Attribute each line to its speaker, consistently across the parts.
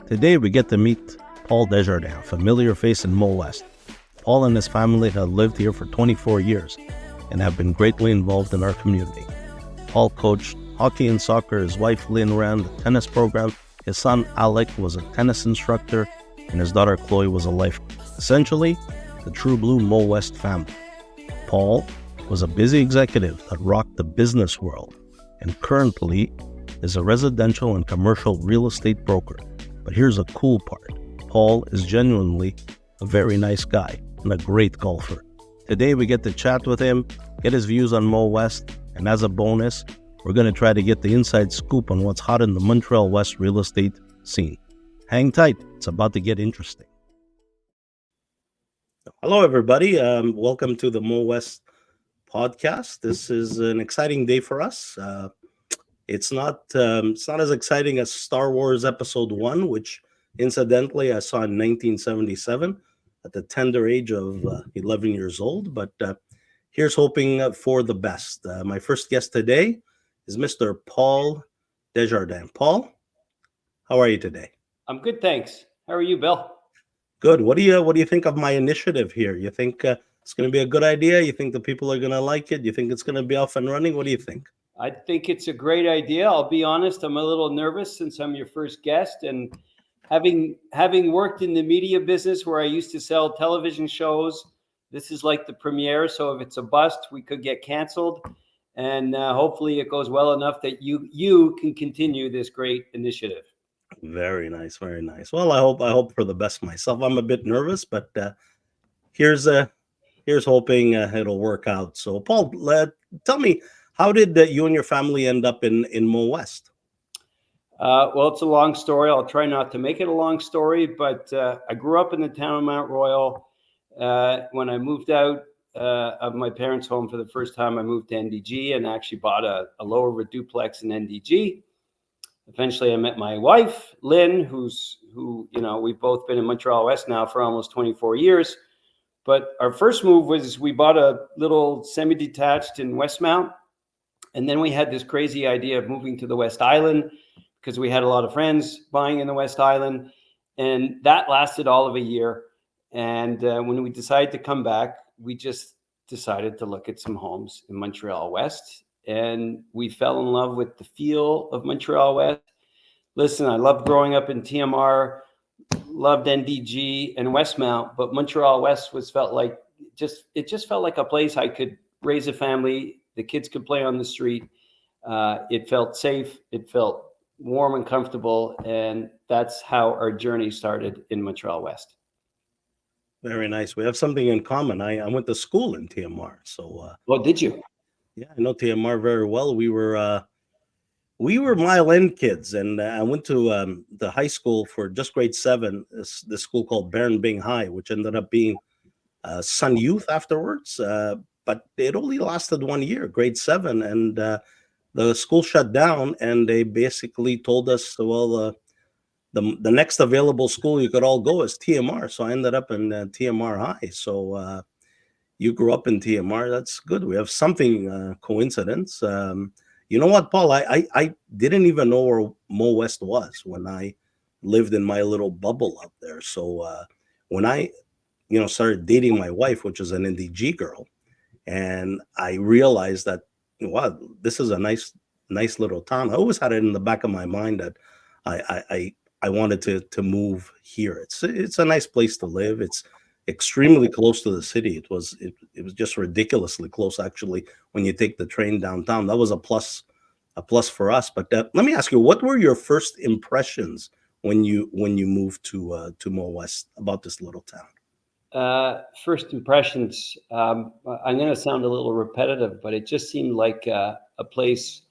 Speaker 1: Today we get to meet Paul Desjardins, a familiar face in MoWest. Paul and his family have lived here for 24 years and have been greatly involved in our community. Paul coached hockey and soccer, his wife Lynn ran the tennis program, his son Alec was a tennis instructor, and his daughter Chloe was a lifeguard. Essentially, the true blue MoWest family. Paul was a busy executive that rocked the business world and currently is a residential and commercial real estate broker. But here's the cool part. Paul is genuinely a very nice guy and a great golfer. Today we get to chat with him, get his views on MoWest, and as a bonus, we're going to try to get the inside scoop on what's hot in the Montreal West real estate scene. Hang tight, it's about to get interesting. Hello everybody, welcome to the MoWest podcast. This is an exciting day for us. It's not as exciting as Star Wars Episode 1, which incidentally I saw in 1977 at the tender age of 11 years old. But here's hoping for the best. My first guest today is Mr. Paul Desjardins. Paul, how are you today?
Speaker 2: I'm good, thanks. How are you, Bill?
Speaker 1: Good. What do you think of my initiative here? You think it's going to be a good idea? You think the people are going to like it? You think it's going to be off and running? What do you think?
Speaker 2: I think it's a great idea. I'll be honest, I'm a little nervous since I'm your first guest, and having worked in the media business where I used to sell television shows, this is like the premiere. So if it's a bust, we could get canceled, and hopefully it goes well enough that you can continue this great initiative.
Speaker 1: Very nice, very nice. Well, I hope for the best myself. I'm a bit nervous, but here's hoping it'll work out. So, Paul, tell me, how did you and your family end up in MoWest?
Speaker 2: Well, it's a long story. I'll try not to make it a long story, but I grew up in the town of Mount Royal. When I moved out of my parents' home for the first time, I moved to NDG and actually bought a lower of a duplex in NDG. Eventually, I met my wife, Lynn, who we've both been in Montreal West now for almost 24 years. But our first move was we bought a little semi-detached in Westmount. And then we had this crazy idea of moving to the West Island because we had a lot of friends buying in the West Island. And that lasted all of a year. And when we decided to come back, we just decided to look at some homes in Montreal West. And we fell in love with the feel of Montreal West. Listen, I loved growing up in TMR, loved NDG and Westmount, but Montreal West felt like a place I could raise a family. The kids could play on the street. It felt safe. It felt warm and comfortable. And that's how our journey started in Montreal West.
Speaker 1: Very nice. We have something in common. I went to school in TMR. So,
Speaker 2: well, did you?
Speaker 1: Yeah, I know TMR very well. We were Mile End kids, and I went to the high school for just grade 7. This school called Baron Bing High, which ended up being Sun Youth afterwards. But it only lasted 1 year, grade 7, and the school shut down. And they basically told us, well, the next available school you could all go is TMR. So I ended up in TMR High. So you grew up in TMR. That's good. We have something coincidence. You know what, Paul? I didn't even know where MoWest was when I lived in my little bubble up there. So when I started dating my wife, which is an NDG girl, and I realized that, wow, this is a nice little town. I always had it in the back of my mind that I wanted to move here. It's a nice place to live. It's extremely close to the city. It was just ridiculously close, actually, when you take the train downtown. That was a plus for us. But let me ask you, what were your first impressions when you moved to MoWest about this little town?
Speaker 2: First impressions, I'm going to sound a little repetitive, but it just seemed like a place,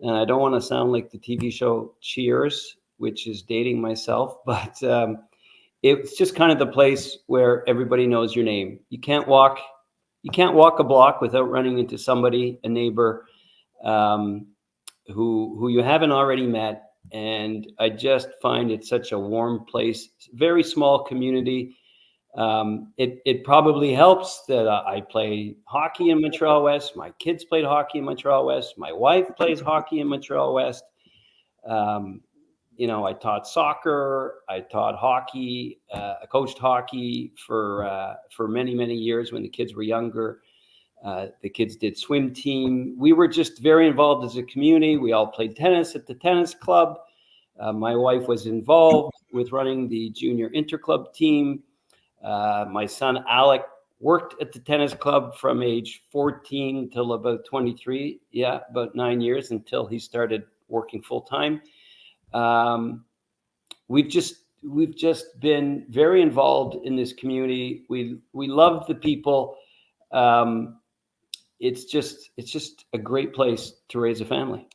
Speaker 2: and I don't want to sound like the TV show Cheers, which is dating myself, but it's just kind of the place where everybody knows your name. You can't walk a block without running into somebody, a neighbor, who you haven't already met. And I just find it such a warm place, very small community. It probably helps that I play hockey in Montreal West. My kids played hockey in Montreal West. My wife plays hockey in Montreal West. I taught soccer, I taught hockey, I coached hockey for many, many years when the kids were younger. The kids did swim team. We were just very involved as a community. We all played tennis at the tennis club. My wife was involved with running the junior interclub team. My son, Alec, worked at the tennis club from age 14 till about 23. Yeah, about 9 years until he started working full time. We've just been very involved in this community. We love the people. It's just a great place to raise a family.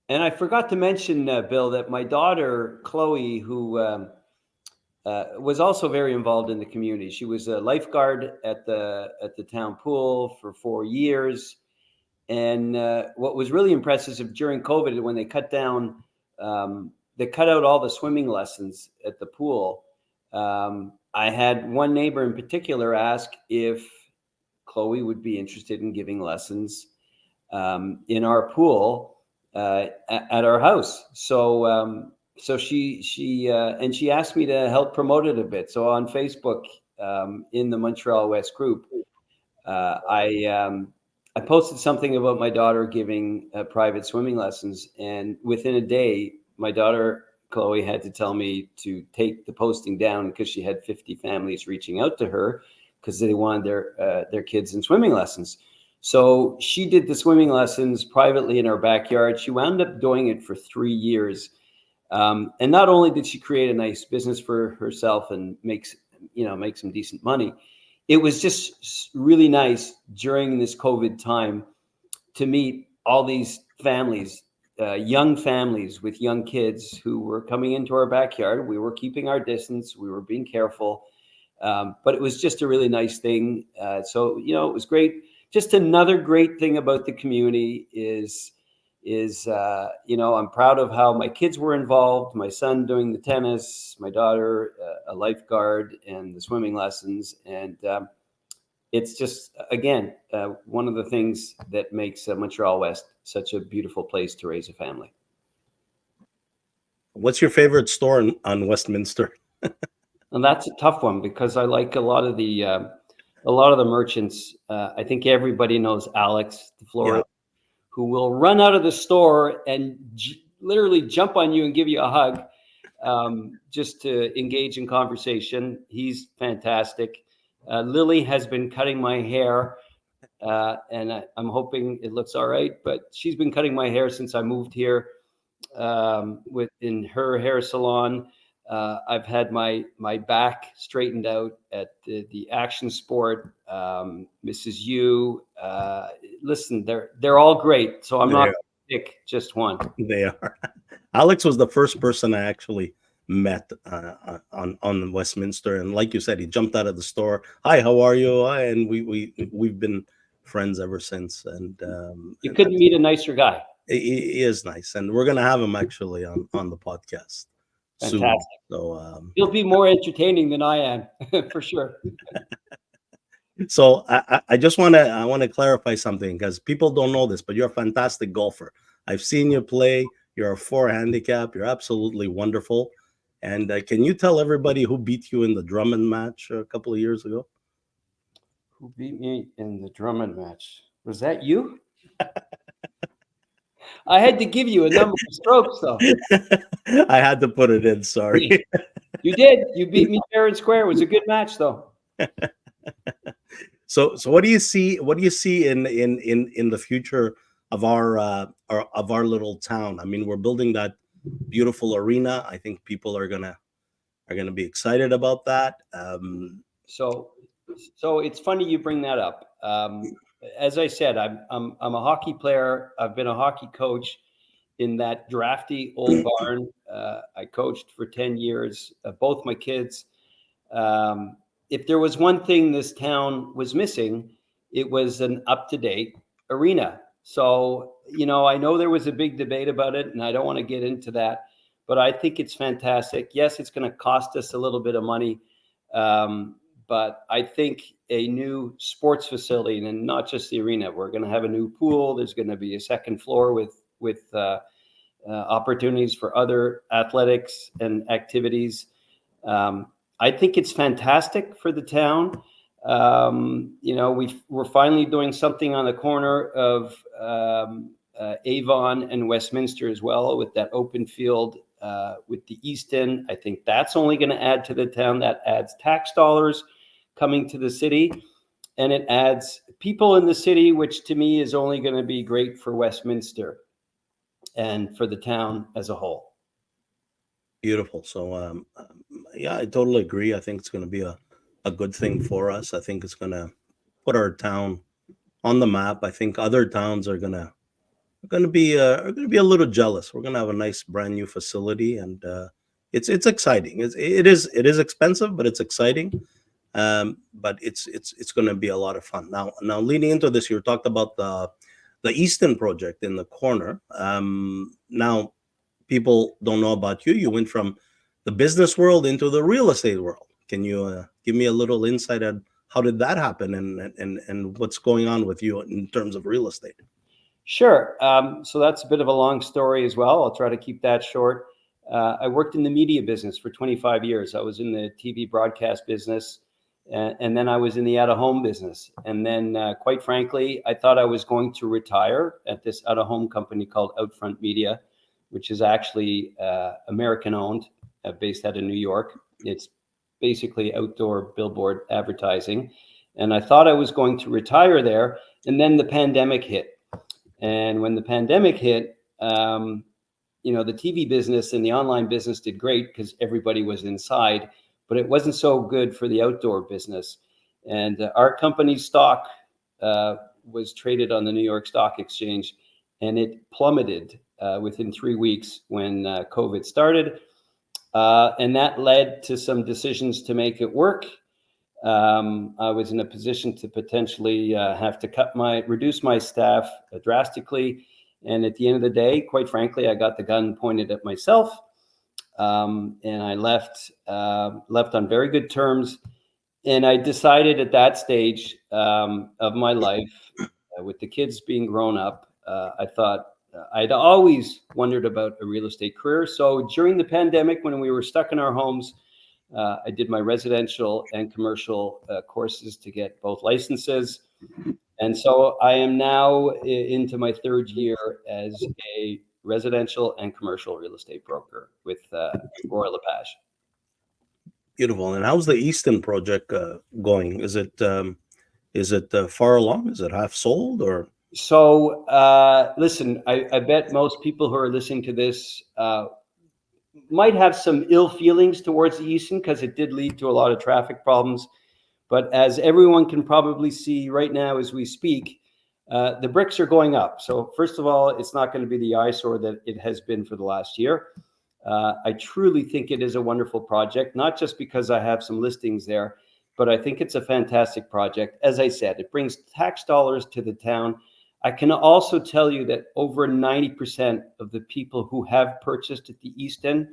Speaker 2: And I forgot to mention, Bill, that my daughter Chloe, who was also very involved in the community. She was a lifeguard at the town pool for 4 years. And what was really impressive during COVID, when they cut out all the swimming lessons at the pool. I had one neighbor in particular ask if Chloe would be interested in giving lessons in our pool at our house. So she asked me to help promote it a bit. So on Facebook, in the Montreal West group, I posted something about my daughter giving private swimming lessons, and within a day, my daughter Chloe had to tell me to take the posting down because she had 50 families reaching out to her because they wanted their kids in swimming lessons. So she did the swimming lessons privately in our backyard. She wound up doing it for 3 years. And not only did she create a nice business for herself and make some decent money, it was just really nice during this COVID time to meet all these families, young families with young kids who were coming into our backyard. We were keeping our distance. We were being careful. But it was just a really nice thing. So it was great. Just another great thing about the community is I'm proud of how my kids were involved, my son doing the tennis, my daughter, a lifeguard, and the swimming lessons. And it's just, again, one of the things that makes Montreal West such a beautiful place to raise a family.
Speaker 1: What's your favorite store on Westminster?
Speaker 2: And that's a tough one because I like a lot of the merchants. I think everybody knows Alex, the florist, who will run out of the store and literally jump on you and give you a hug just to engage in conversation. He's fantastic. Lily has been cutting my hair, and I'm hoping it looks all right, but she's been cutting my hair since I moved here in her hair salon. I've had my back straightened out at the Action Sport, Mrs. Yu. Listen, they're all great. So I'm not going to pick just one.
Speaker 1: They are. Alex was the first person I actually met on Westminster, and like you said, he jumped out of the store. Hi, how are you? Hi, and we've been friends ever since. And
Speaker 2: you couldn't meet a nicer guy.
Speaker 1: He is nice, and we're gonna have him actually on the podcast.
Speaker 2: Fantastic.
Speaker 1: Soon. So
Speaker 2: he'll be more entertaining than I am, for sure.
Speaker 1: So I just want to clarify something because people don't know this, but you're a fantastic golfer. I've seen you play. You're a 4 handicap. You're absolutely wonderful. And can you tell everybody who beat you in the Drummond match a couple of years ago?
Speaker 2: Who beat me in the Drummond match? Was that you? I had to give you a number of strokes, though.
Speaker 1: I had to put it in. Sorry.
Speaker 2: You did. You beat me fair and square. It was a good match, though.
Speaker 1: So what do you see? What do you see in the future of our little town? I mean, we're building that beautiful arena. I think people are gonna be excited about that.
Speaker 2: So it's funny you bring that up. As I said, I'm a hockey player. I've been a hockey coach in that drafty old barn. I coached for 10 years, both my kids. If there was one thing this town was missing, it was an up-to-date arena. So, I know there was a big debate about it, and I don't want to get into that, but I think it's fantastic. Yes, it's going to cost us a little bit of money, but I think a new sports facility, and not just the arena, we're going to have a new pool. There's going to be a second floor with opportunities for other athletics and activities. I think it's fantastic for the town. We're finally doing something on the corner of Avon and Westminster as well, with that open field with the East End. I think that's only going to add to the town. That adds tax dollars coming to the city, and it adds people in the city, which to me is only going to be great for Westminster and for the town as a whole.
Speaker 1: Beautiful. So, yeah, I totally agree. I think it's going to be a good thing for us. I think it's going to put our town on the map. I think other towns are going to be a little jealous. We're going to have a nice brand new facility, and it's exciting. It is expensive, but it's exciting. But it's going to be a lot of fun. Now leading into this, you talked about the Easton project in the corner. Now people don't know about you. You went from the business world into the real estate world. Can you give me a little insight on how did that happen, and what's going on with you in terms of real estate?
Speaker 2: Sure. So that's a bit of a long story as well. I'll try to keep that short. I worked in the media business for 25 years. I was in the TV broadcast business, and then I was in the out-of-home business. And then, quite frankly, I thought I was going to retire at this out-of-home company called Outfront Media, which is actually American-owned, based out of New York. It's basically outdoor billboard advertising. And I thought I was going to retire there, and then the pandemic hit. And when the pandemic hit, the TV business and the online business did great because everybody was inside, but it wasn't so good for the outdoor business. And our company's stock was traded on the New York Stock Exchange, and it plummeted within 3 weeks when COVID started. And that led to some decisions to make it work. I was in a position to potentially have to reduce my staff drastically. And at the end of the day, quite frankly, I got the gun pointed at myself. And I left on very good terms. And I decided at that stage of my life, with the kids being grown up, I thought I'd always wondered about a real estate career. So during the pandemic, when we were stuck in our homes, I did my residential and commercial courses to get both licenses. And so I am now into my third year as a residential and commercial real estate broker with Royal LePage.
Speaker 1: Beautiful. And how's the Easton project going? Is it far along? Is it half sold or?
Speaker 2: So listen, I bet most people who are listening to this might have some ill feelings towards the Easton because it did lead to a lot of traffic problems. But as everyone can probably see right now as we speak, the bricks are going up. So first of all, it's not going to be the eyesore that it has been for the last year. I truly think it is a wonderful project, not just because I have some listings there, but I think it's a fantastic project. As I said, it brings tax dollars to the town. I can also tell you that over 90% of the people who have purchased at the East End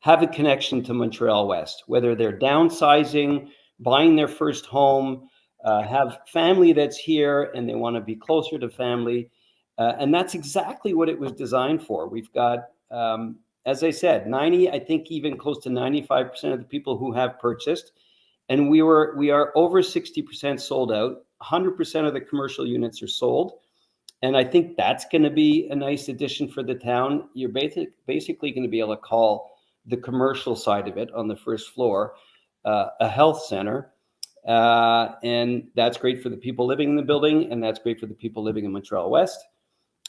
Speaker 2: have a connection to Montreal West, whether they're downsizing, buying their first home, have family that's here and they want to be closer to family. And that's exactly what it was designed for. We've got, as I said, I think even close to 95% of the people who have purchased. And we are over 60% sold out. 100% of the commercial units are sold. And I think that's going to be a nice addition for the town. You're basically going to be able to call the commercial side of it on the first floor a health center. And that's great for the people living in the building, and that's great for the people living in Montreal West.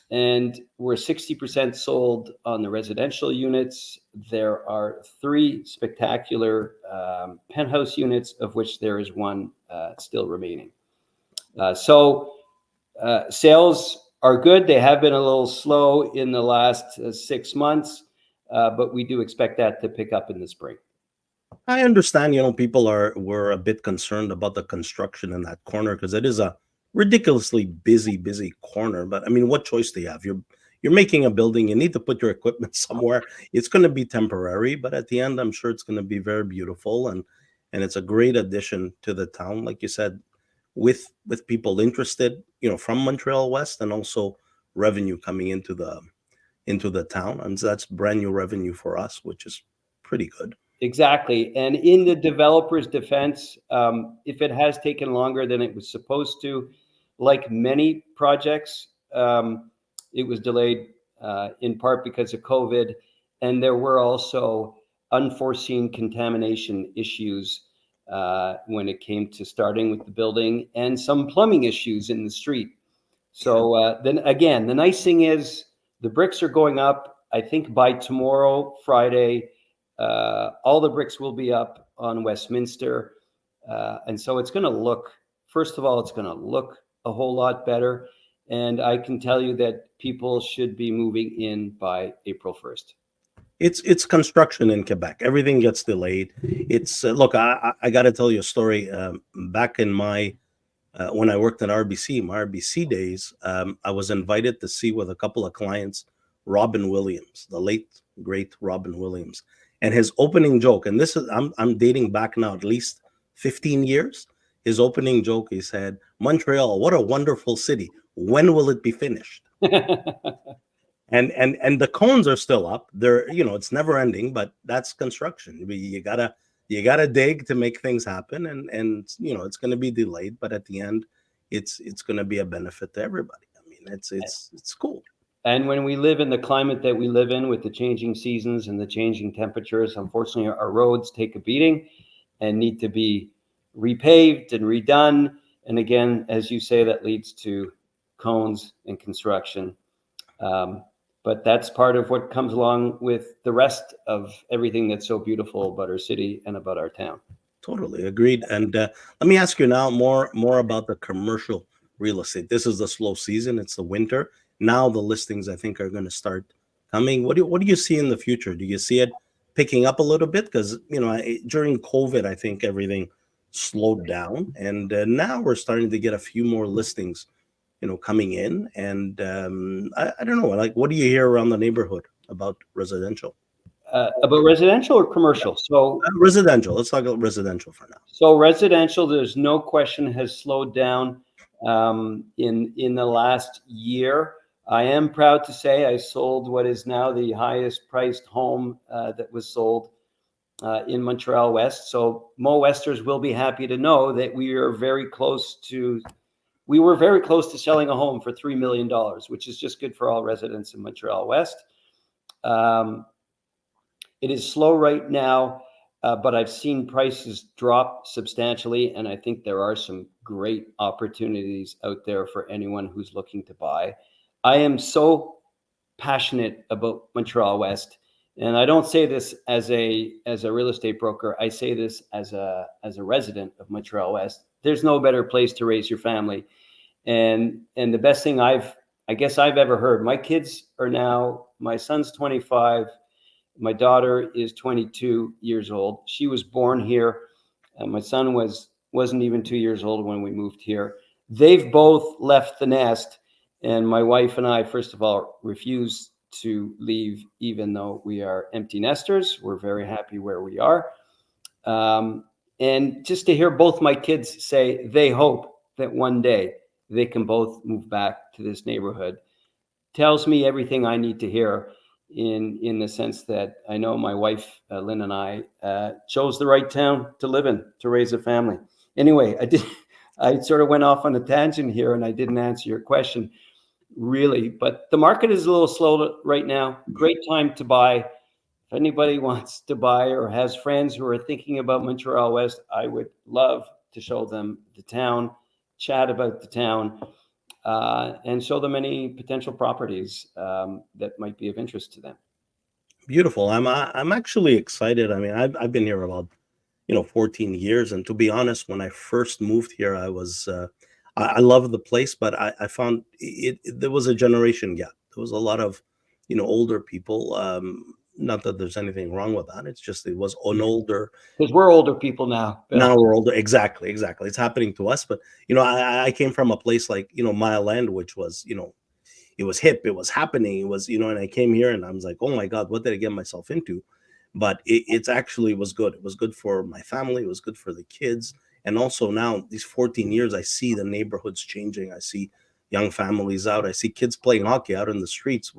Speaker 2: And we're 60% sold on the residential units. There are 3 spectacular penthouse units, of which there is 1 still remaining. So sales are good. They have been a little slow in the last 6 months, but we do expect that to pick up in the spring.
Speaker 1: I understand, people were a bit concerned about the construction in that corner because it is a ridiculously busy corner. But I mean, what choice do you have? You're making a building, you need to put your equipment somewhere. It's going to be temporary, but at the end, I'm sure it's going to be very beautiful, and it's a great addition to the town, like you said, with people interested, from Montreal West, and also revenue coming into into the town, and that's brand new revenue for us, which is pretty good.
Speaker 2: Exactly. And in the developer's defense, if it has taken longer than it was supposed to, like many projects, it was delayed in part because of COVID. And there were also unforeseen contamination issues when it came to starting with the building, and some plumbing issues in the street. So then again, the nice thing is the bricks are going up. I think by tomorrow, Friday, all the bricks will be up on Westminster. And so it's going to look, first of all, it's going to look a whole lot better. And I can tell you that people should be moving in by April 1st.
Speaker 1: It's construction in Quebec. Everything gets delayed. It's look, I got to tell you a story. Back in my when I worked at RBC, my RBC days, I was invited to see with a couple of clients Robin Williams, the late great Robin Williams, and his opening joke. And this is I'm dating back now at least 15 years. His opening joke, he said, "Montreal, what a wonderful city. When will it be finished?" And the cones are still up. They're, it's never ending, but that's construction. You gotta dig to make things happen, and it's going to be delayed, but at the end, it's going to be a benefit to everybody. I mean, it's cool.
Speaker 2: And when we live in the climate that we live in, with the changing seasons and the changing temperatures, unfortunately, our roads take a beating and need to be repaved and redone. And again, as you say, that leads to cones and construction. But that's part of what comes along with the rest of everything that's so beautiful about our city and about our town.
Speaker 1: Totally agreed. And let me ask you now more about the commercial real estate. This is the slow season. It's the winter. Now the listings, I think, are going to start coming. What do you see in the future? Do you see it picking up a little bit? Because during COVID, I think everything slowed down, and now we're starting to get a few more listings coming in. And I don't know, like, what do you hear around the neighborhood about residential?
Speaker 2: About residential or commercial? So
Speaker 1: residential. Let's talk about residential for now.
Speaker 2: So residential, there's no question, has slowed down in the last year. I am proud to say I sold what is now the highest priced home that was sold in Montreal West. So MoWesters will be happy to know that we were very close to selling a home for $3 million, which is just good for all residents in Montreal West. It is slow right now, but I've seen prices drop substantially, and I think there are some great opportunities out there for anyone who's looking to buy. I am so passionate about Montreal West, and I don't say this as a real estate broker. I say this as a resident of Montreal West. There's no better place to raise your family. And the best thing I guess I've ever heard, my kids are now, my son's 25, my daughter is 22 years old. She was born here. My son wasn't even 2 years old when we moved here. They've both left the nest, and my wife and I, first of all, refuse to leave, even though we are empty nesters. We're very happy where we are. And just to hear both my kids say they hope that one day they can both move back to this neighborhood tells me everything I need to hear, in the sense that I know my wife, Lynn, and I chose the right town to live in, to raise a family. Anyway, I sort of went off on a tangent here, and I didn't answer your question really, but the market is a little slow right now. Great time to buy. If anybody wants to buy or has friends who are thinking about Montreal West, I would love to show them the town, chat about the town, and show them any potential properties that might be of interest to them.
Speaker 1: Beautiful. I'm actually excited. I mean, I've been here about 14 years, and to be honest, when I first moved here, I loved the place, but I found there was a generation gap. There was a lot of older people. Not that there's anything wrong with that. It's just it was an older.
Speaker 2: Because we're older people now. Bill.
Speaker 1: Now we're older. Exactly. It's happening to us. But I came from a place like Mile End, which was it was hip, it was happening, it was and I came here and I was like, oh my God, what did I get myself into? But it's actually was good. It was good for my family. It was good for the kids. And also now these 14 years, I see the neighborhoods changing. I see young families out. I see kids playing hockey out in the streets,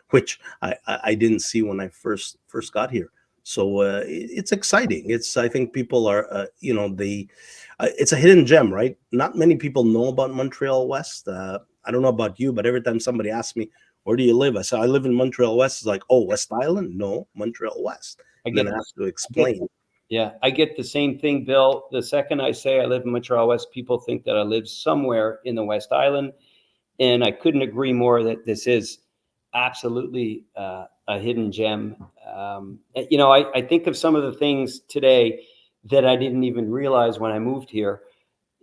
Speaker 1: which I didn't see when I first got here. So it's exciting. I think people are, it's a hidden gem, right? Not many people know about Montreal West. I don't know about you, but every time somebody asks me, where do you live? I say, I live in Montreal West. It's like, oh, West Island? No, Montreal West. And then I have to explain.
Speaker 2: Yeah, I get the same thing, Bill. The second I say I live in Montreal West, people think that I live somewhere in the West Island. And I couldn't agree more that this is absolutely a hidden gem. I think of some of the things today that I didn't even realize when I moved here.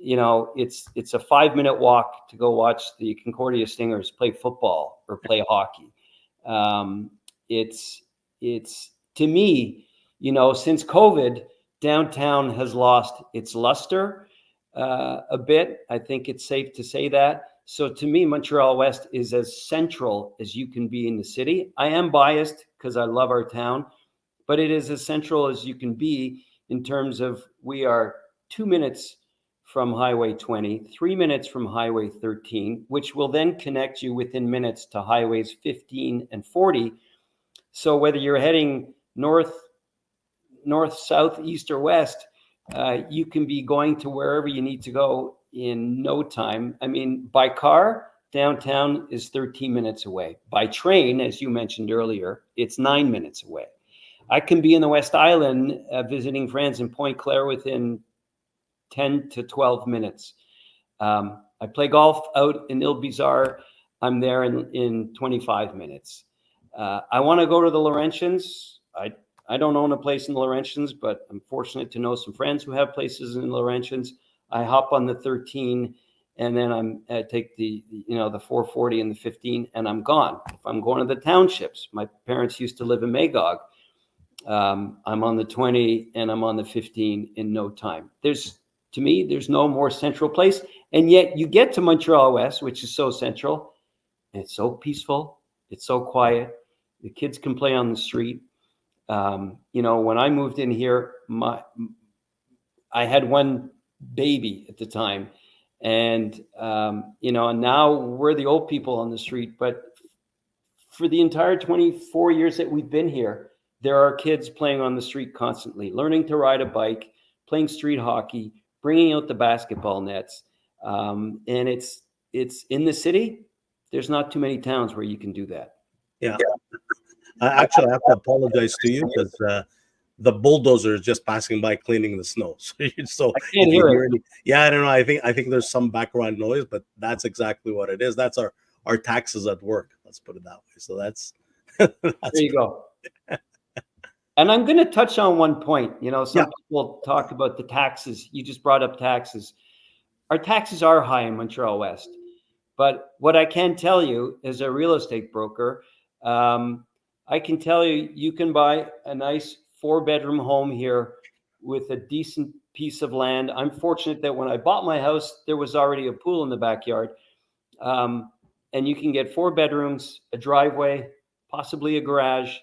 Speaker 2: It's a 5-minute walk to go watch the Concordia Stingers play football or play hockey. It's to me, since COVID, downtown has lost its luster a bit. I think it's safe to say that. So to me, Montreal West is as central as you can be in the city. I am biased because I love our town, but it is as central as you can be in terms of we are 2 minutes from Highway 20, 3 minutes from Highway 13, which will then connect you within minutes to Highways 15 and 40. So whether you're heading north, south, east, or west, you can be going to wherever you need to go in no time. I mean, by car, downtown is 13 minutes away. By train, as you mentioned earlier, it's 9 minutes away. I can be in the West Island visiting friends in Point Claire within 10 to 12 minutes. I play golf out in Ile Bizarre. I'm there in 25 minutes. I want to go to the Laurentians. I don't own a place in the Laurentians, but I'm fortunate to know some friends who have places in the Laurentians. I hop on the 13 and then I take the 440 and the 15 and I'm gone. If I'm going to the townships, my parents used to live in Magog. I'm on the 20 and I'm on the 15 in no time. To me, there's no more central place. And yet you get to Montreal West, which is so central, and it's so peaceful. It's so quiet. The kids can play on the street. When I moved in here, I had one baby at the time. And, now we're the old people on the street. But for the entire 24 years that we've been here, there are kids playing on the street constantly, learning to ride a bike, playing street hockey, bringing out the basketball nets. And it's in the city. There's not too many towns where you can do that.
Speaker 1: Yeah. I have to apologize to you because the bulldozer is just passing by cleaning the snow. So
Speaker 2: I can't hear it.
Speaker 1: Yeah, I don't know. I think there's some background noise, but that's exactly what it is. That's our taxes at work. Let's put it that way. So that's
Speaker 2: there you go. And I'm going to touch on one point. Some people talk about the taxes. You just brought up taxes. Our taxes are high in Montreal West. But what I can tell you as a real estate broker, I can tell you, you can buy a nice 4-bedroom home here with a decent piece of land. I'm fortunate that when I bought my house, there was already a pool in the backyard. And you can get 4 bedrooms, a driveway, possibly a garage.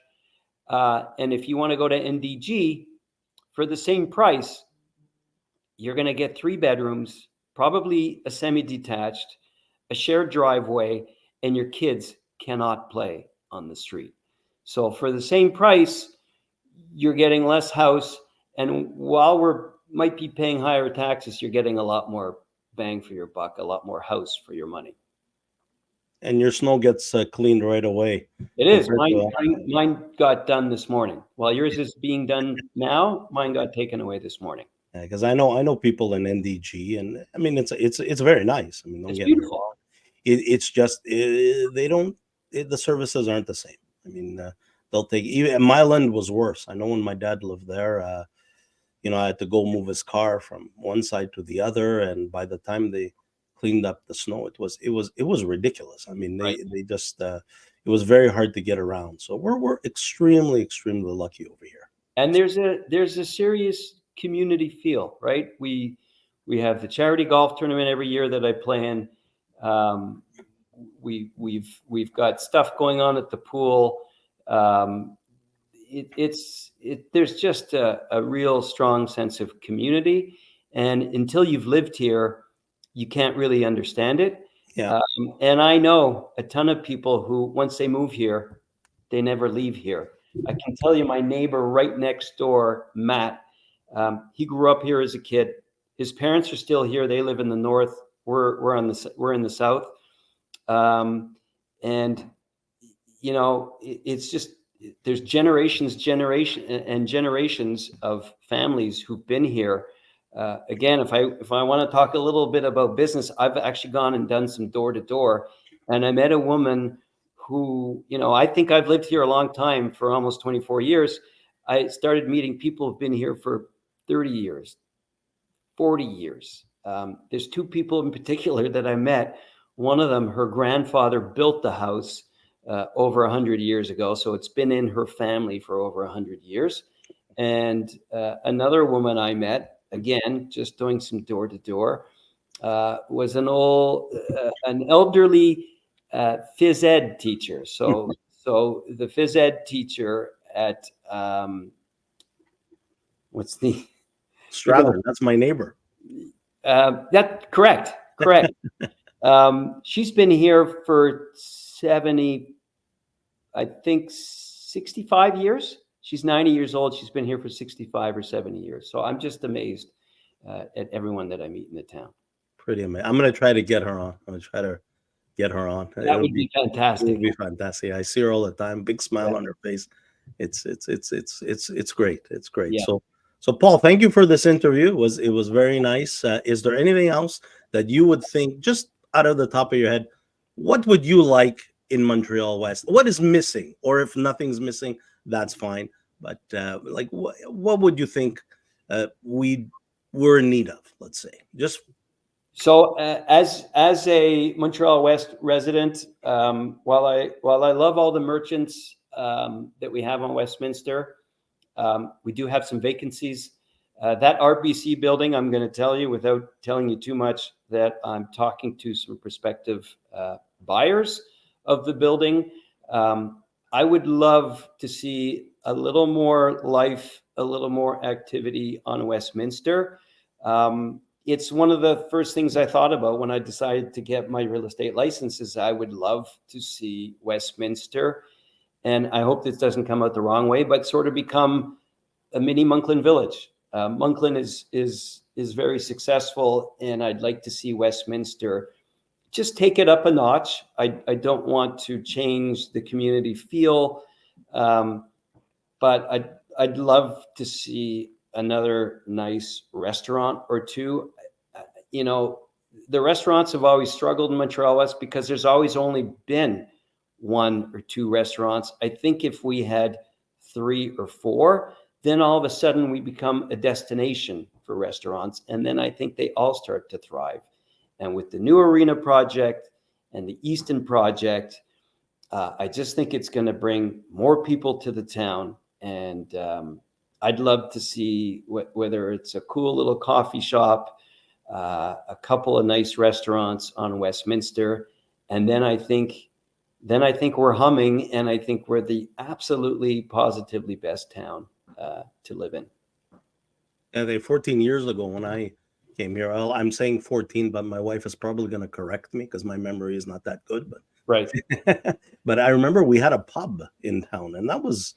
Speaker 2: And if you want to go to NDG for the same price, you're going to get 3 bedrooms, probably a semi-detached, a shared driveway, and your kids cannot play on the street. So for the same price, you're getting less house. And while might be paying higher taxes, you're getting a lot more bang for your buck, a lot more house for your money.
Speaker 1: And your snow gets cleaned right away.
Speaker 2: It is. Mine got done this morning. While yours is being done now, mine got taken away this morning.
Speaker 1: Yeah, because I know people in NDG, and I mean it's very nice. I mean, don't
Speaker 2: It's
Speaker 1: get me
Speaker 2: beautiful.
Speaker 1: wrong. It's just the services aren't the same. I mean, they'll take even Myland was worse. I know when my dad lived there, I had to go move his car from one side to the other, and by the time they cleaned up the snow, it was ridiculous. I mean, they just it was very hard to get around. So we're extremely lucky over here.
Speaker 2: And there's a serious community feel, right? We have the charity golf tournament every year that I play in. We've got stuff going on at the pool. There's just a real strong sense of community, and until you've lived here, you can't really understand it.
Speaker 1: Yeah.
Speaker 2: And I know a ton of people who, once they move here, they never leave here. I can tell you my neighbor right next door, Matt, he grew up here as a kid. His parents are still here. They live in the north. We're in the south. And you know, it's just, there's generations of families who've been here. Again, if I want to talk a little bit about business, I've actually gone and done some door to door, and I met a woman who, you know, I think I've lived here a long time, for almost 24 years. I started meeting people who've been here for 30 years, 40 years. There's two people in particular that I met. One of them, her grandfather built the house over 100 years ago. So it's been in her family for over 100 years. And another woman I met, again, just doing some door to door, was an elderly phys ed teacher. So the phys ed teacher at, what's the,
Speaker 1: Strather, that's my neighbor.
Speaker 2: that correct. She's been here for 65 years. She's 90 years old. She's been here for 65 or 70 years. So I'm just amazed at everyone that I meet in the town.
Speaker 1: Pretty amazing. I'm going to try to get her on. I'm going to try to get her on.
Speaker 2: That would be fantastic.
Speaker 1: It would be fantastic. I see her all the time. Big smile on her face. It's great. It's great.
Speaker 2: Yeah.
Speaker 1: So Paul, thank you for this interview. It was very nice. Is there anything else that you would think, just out of the top of your head, what would you like in Montreal West? What is missing? Or if nothing's missing, that's fine. But like, what would you think we were in need of? Let's say, just.
Speaker 2: So as a Montreal West resident, while I love all the merchants that we have on Westminster, we do have some vacancies. That RBC building, I'm going to tell you, without telling you too much, that I'm talking to some prospective buyers of the building. I would love to see a little more life, a little more activity on Westminster. It's one of the first things I thought about when I decided to get my real estate licenses. I would love to see Westminster, and I hope this doesn't come out the wrong way, but sort of become a mini Monkland Village. Monkland is very successful, and I'd like to see Westminster just take it up a notch. I don't want to change the community feel, but I'd love to see another nice restaurant or two. You know, the restaurants have always struggled in Montreal West because there's always only been one or two restaurants. I think if we had 3 or 4, then all of a sudden we become a destination for restaurants. And then I think they all start to thrive. And with the new arena project and the Easton project, I just think it's going to bring more people to the town. And I'd love to see whether it's a cool little coffee shop, a couple of nice restaurants on Westminster. And then I think we're humming, and I think we're the absolutely positively best town to live in.
Speaker 1: Yeah, 14 years ago when I came here, I'm saying 14, but my wife is probably going to correct me because my memory is not that good. But
Speaker 2: right.
Speaker 1: But I remember we had a pub in town, and that was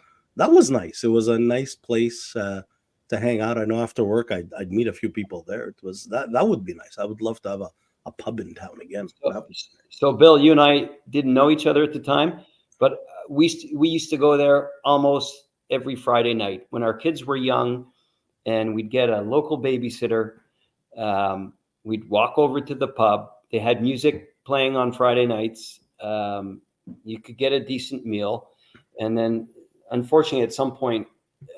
Speaker 1: nice. It was a nice place to hang out. I know after work I'd meet a few people there. It was that would be nice. I would love to have a pub in town again.
Speaker 2: So Bill, you and I didn't know each other at the time, but we used to go there almost every Friday night when our kids were young, and we'd get a local babysitter. We'd walk over to the pub. They had music playing on Friday nights. You could get a decent meal. And then, unfortunately, at some point,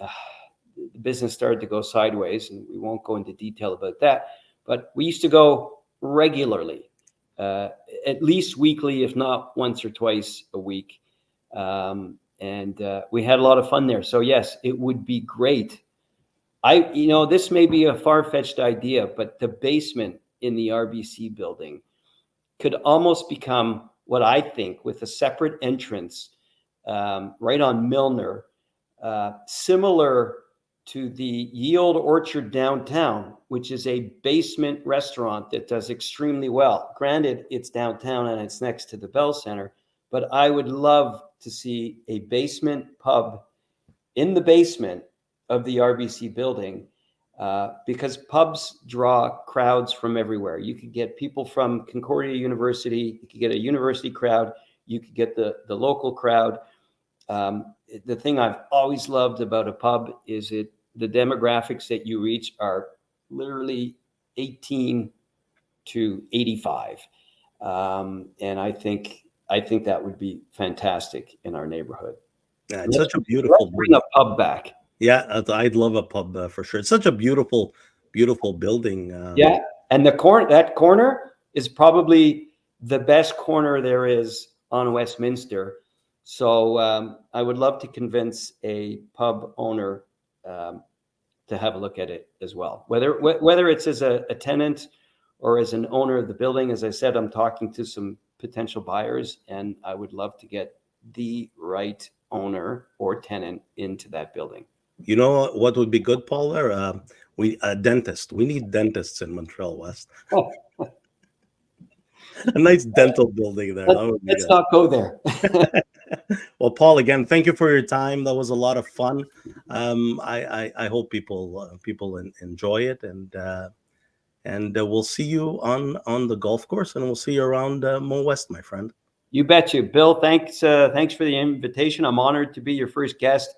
Speaker 2: the business started to go sideways, and we won't go into detail about that. But we used to go regularly, at least weekly, if not once or twice a week. And we had a lot of fun there. So yes, it would be great. This may be a far-fetched idea, but the basement in the RBC building could almost become what I think, with a separate entrance right on Milner, similar to the Yield Orchard downtown, which is a basement restaurant that does extremely well. Granted, it's downtown and it's next to the Bell Center, but I would love to see a basement pub in the basement of the RBC building, because pubs draw crowds from everywhere. You could get people from Concordia University, you could get a university crowd, you could get the local crowd. The thing I've always loved about a pub is the demographics that you reach are literally 18 to 85. And I think that would be fantastic in our neighborhood.
Speaker 1: Yeah, it's such a beautiful
Speaker 2: bring a pub back.
Speaker 1: Yeah, I'd love a pub for sure. It's such a beautiful, beautiful building.
Speaker 2: Yeah, and that corner is probably the best corner there is on Westminster. So I would love to convince a pub owner to have a look at it as well. Whether it's as a tenant or as an owner of the building. As I said, I'm talking to some potential buyers, and I would love to get the right owner or tenant into that building.
Speaker 1: You know what would be good, Paul? There, a dentist. We need dentists in Montreal West. A nice dental building there.
Speaker 2: Let's not go there.
Speaker 1: Well, Paul, again, thank you for your time. That was a lot of fun. I hope people enjoy it, and we'll see you on the golf course, and we'll see you around MoWest, my friend.
Speaker 2: You betcha, Bill. Thanks for the invitation. I'm honored to be your first guest.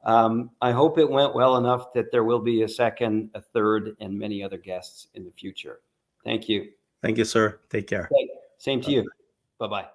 Speaker 2: I hope it went well enough that there will be a second, a third, and many other guests in the future. Thank you.
Speaker 1: Thank you, sir. Take care.
Speaker 2: Same to you. Bye-bye.